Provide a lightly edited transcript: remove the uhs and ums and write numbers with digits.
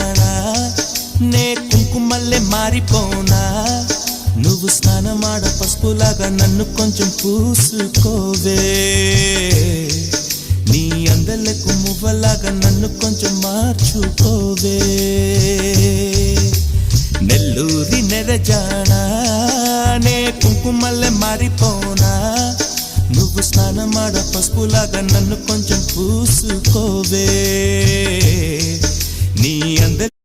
జానా నే కుంకుమల్లే మారిపోనా నువ్వు స్నానమాడ పసుపులాగా నన్ను కొంచెం పూసుకోవే నీ అందలకు మువ్వలాగా నన్ను కొంచెం మార్చుకోవే నెల్లూరి నెరజానా నే కుంకుమల్లే మారిపోనా నువ్వు స్నానమాడ పసుపులాగా నన్ను కొంచెం పూసుకోవే నీ అందరి